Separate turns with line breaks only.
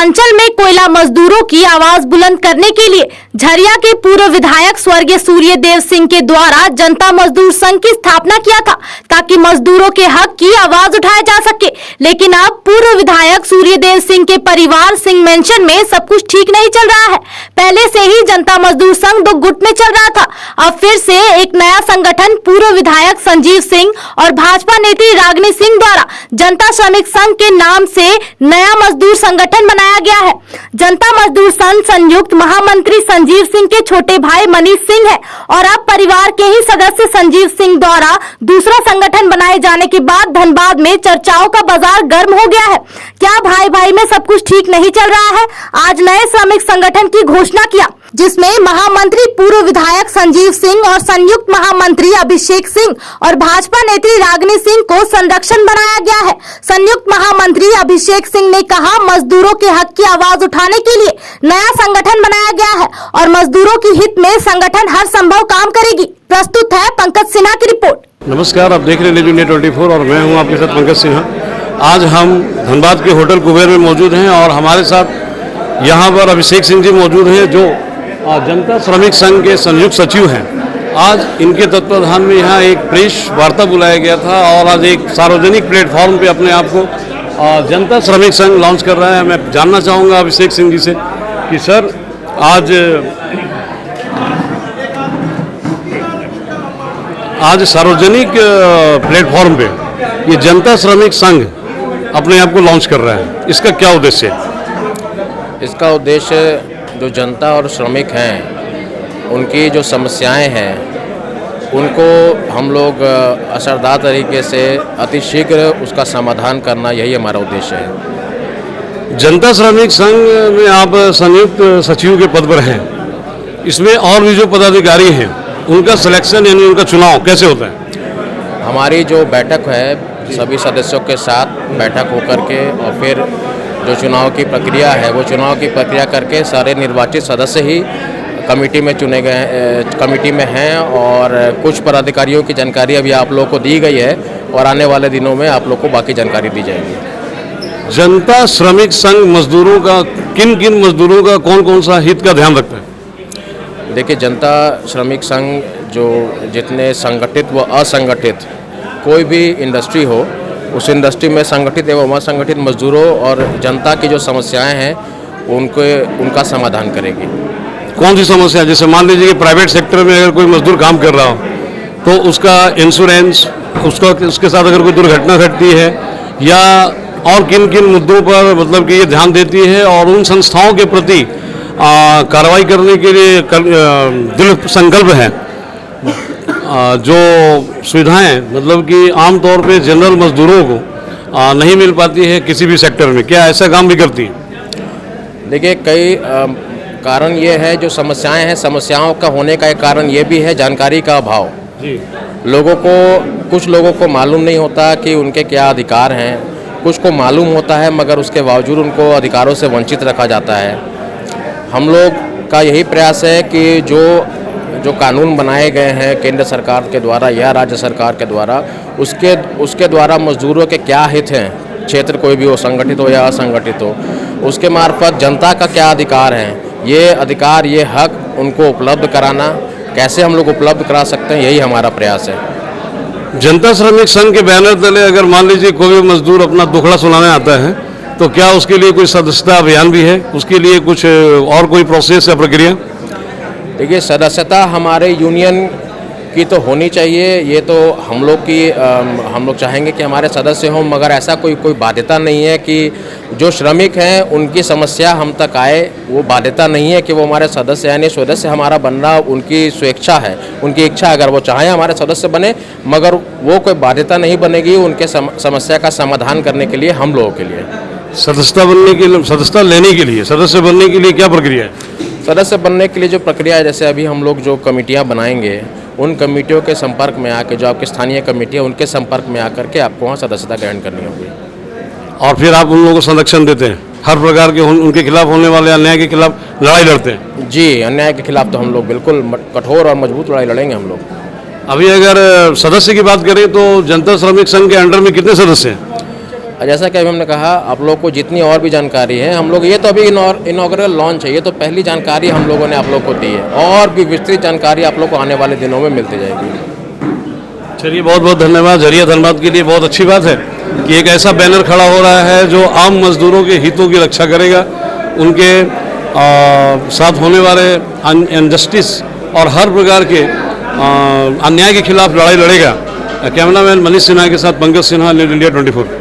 पूर्वांचल में कोयला मजदूरों की आवाज बुलंद करने के लिए झरिया के पूर्व विधायक स्वर्गीय सूर्यदेव सिंह के द्वारा जनता मजदूर संघ की स्थापना किया था ताकि मजदूरों के हक की आवाज उठाया जा सके। लेकिन अब पूर्व विधायक सूर्यदेव सिंह के परिवार सिंह मेंशन में सब कुछ ठीक नहीं चल रहा है। पहले से ही जनता मजदूर संघ दो गुट में चल रहा था। अब फिर से एक नया संगठन पूर्व विधायक संजीव सिंह और भाजपा नेत्री रागिनी सिंह द्वारा जनता श्रमिक संघ के नाम से नया मजदूर संगठन बनाया गया है। जनता मजदूर संघ संयुक्त महामंत्री संजीव सिंह के छोटे भाई मनीष सिंह है और अब परिवार के ही सदस्य संजीव सिंह द्वारा दूसरा संगठन बनाए जाने के बाद धनबाद में चर्चाओं का बाजार गर्म हो गया है। क्या भाई भाई में सब कुछ ठीक नहीं चल रहा है? आज नए श्रमिक संगठन की घोषणा किया जिसमें महामंत्री पूर्व विधायक संजीव सिंह और संयुक्त महामंत्री अभिषेक सिंह और भाजपा नेत्री रागिनी सिंह को संरक्षण बनाया गया है। संयुक्त महामंत्री अभिषेक सिंह ने कहा मजदूरों के हक की आवाज उठाने के लिए नया संगठन बनाया गया है और मजदूरों के हित में संगठन हर संभव काम करेगी। प्रस्तुत है पंकज सिन्हा की रिपोर्ट।
नमस्कार, आप देख रहे हैं न्यूज़ 24 और मैं हूं आपके साथ पंकज सिन्हा। आज हम धनबाद के होटल कुबेर में मौजूद हैं और हमारे साथ यहाँ पर अभिषेक सिंह जी मौजूद हैं जो जनता श्रमिक संघ के संयुक्त सचिव हैं। आज इनके तत्वाधान में यहाँ एक प्रेस वार्ता बुलाया गया था और आज एक सार्वजनिक प्लेटफॉर्म पे अपने आप को जनता श्रमिक संघ लॉन्च कर रहा है। मैं जानना चाहूँगा अभिषेक सिंह जी से कि सर आज सार्वजनिक प्लेटफॉर्म पे ये जनता श्रमिक संघ अपने आप को लॉन्च कर रहा है, इसका क्या उद्देश्य है?
इसका उद्देश्य जो जनता और श्रमिक हैं उनकी जो समस्याएं हैं उनको हम लोग असरदार तरीके से अतिशीघ्र उसका समाधान करना, यही हमारा उद्देश्य है।
जनता श्रमिक संघ में आप संयुक्त सचिव के पद पर हैं, इसमें और भी जो पदाधिकारी हैं उनका सिलेक्शन यानी उनका चुनाव कैसे होता है?
हमारी जो बैठक है सभी सदस्यों के साथ बैठक होकर के और फिर जो चुनाव की प्रक्रिया है वो चुनाव की प्रक्रिया करके सारे निर्वाचित सदस्य ही कमेटी में चुने गए, कमेटी में हैं और कुछ पदाधिकारियों की जानकारी अभी आप लोगों को दी गई है और आने वाले दिनों में आप लोग को बाकी जानकारी दी जाएगी।
जनता श्रमिक संघ मजदूरों का किन किन मजदूरों का कौन कौन सा हित का ध्यान रखता है?
देखिए, जनता श्रमिक संघ जो जितने संगठित व असंगठित कोई भी इंडस्ट्री हो उस इंडस्ट्री में संगठित एवं असंगठित मजदूरों और जनता की जो समस्याएं हैं उनका समाधान करेगी।
कौन सी समस्या? जैसे मान लीजिए कि प्राइवेट सेक्टर में अगर कोई मजदूर काम कर रहा हो तो उसका इंश्योरेंस, उसके साथ अगर कोई दुर्घटना घटती है या और किन किन मुद्दों पर मतलब कि ये ध्यान देती है और उन संस्थाओं के प्रति कार्रवाई करने के लिए दृढ़ संकल्प है। जो सुविधाएं मतलब कि आमतौर पे जनरल मजदूरों को नहीं मिल पाती है किसी भी सेक्टर में, क्या ऐसा काम भी करती है?
देखिए, कई कारण ये है जो समस्याएं हैं, समस्याओं का होने का एक कारण ये भी है जानकारी का अभाव। कुछ लोगों को मालूम नहीं होता कि उनके क्या अधिकार हैं, कुछ को मालूम होता है मगर उसके बावजूद उनको अधिकारों से वंचित रखा जाता है। हम लोग का यही प्रयास है कि जो कानून बनाए गए हैं केंद्र सरकार के द्वारा या राज्य सरकार के द्वारा उसके द्वारा मजदूरों के क्या हित हैं, क्षेत्र कोई भी हो, संगठित हो या असंगठित हो, उसके मार्फत जनता का क्या अधिकार है, ये अधिकार ये हक उनको उपलब्ध कराना, कैसे हम लोग उपलब्ध करा सकते हैं, यही हमारा प्रयास है।
जनता श्रमिक संघ के बैनर तले अगर मान लीजिए कोई भी मजदूर अपना दुखड़ा सुनाने आता है तो क्या उसके लिए कोई सदस्यता अभियान भी है? उसके लिए कुछ और कोई प्रोसेस या प्रक्रिया?
देखिए, सदस्यता हमारे यूनियन की तो होनी चाहिए, ये तो हम लोग चाहेंगे कि हमारे सदस्य हों, मगर ऐसा कोई बाध्यता नहीं है कि जो श्रमिक हैं उनकी समस्या हम तक आए, वो बाध्यता नहीं है कि वो हमारे सदस्य यानी सदस्य हमारा बनना उनकी स्वेच्छा है, उनकी इच्छा। अगर वो चाहें हमारे सदस्य बने मगर वो कोई बाध्यता नहीं बनेगी उनके समस्या का समाधान करने के लिए हम लोगों के लिए।
सदस्यता बनने के लिए, सदस्यता लेने के लिए, सदस्य बनने के लिए क्या प्रक्रिया है?
सदस्य बनने के लिए जो प्रक्रिया है, जैसे अभी हम लोग जो कमेटियां बनाएंगे उन कमेटियों के संपर्क में आकर, जो आपकी स्थानीय कमेटी है उनके संपर्क में आकर के आपको वहाँ सदस्यता ग्रहण करनी होगी
और फिर आप उन लोगों को संरक्षण देते हैं, हर प्रकार के उनके खिलाफ होने वाले अन्याय के खिलाफ लड़ाई लड़ते हैं?
जी, अन्याय के खिलाफ तो हम लोग बिल्कुल कठोर और मजबूत लड़ाई लड़ेंगे हम लोग।
अभी अगर सदस्य की बात करें तो जनता श्रमिक संघ के अंडर में कितने सदस्य हैं?
जैसा कि अभी हमने कहा, आप लोग को जितनी और भी जानकारी है, हम लोग ये तो अभी इनॉग्रेल लॉन्च है, ये तो पहली जानकारी हम लोगों ने आप लोग को दी है, और भी विस्तृत जानकारी आप लोग को आने वाले दिनों में मिलती जाएगी।
चलिए, बहुत बहुत धन्यवाद। झरिया धनबाद के लिए बहुत अच्छी बात है कि एक ऐसा बैनर खड़ा हो रहा है जो आम मजदूरों के हितों की रक्षा करेगा, उनके साथ होने वाले इनजस्टिस और हर प्रकार के अन्याय के खिलाफ लड़ाई लड़ेगा। कैमरामैन मनीष सिन्हा के साथ पंकज सिन्हा, न्यूज़ इंडिया 24।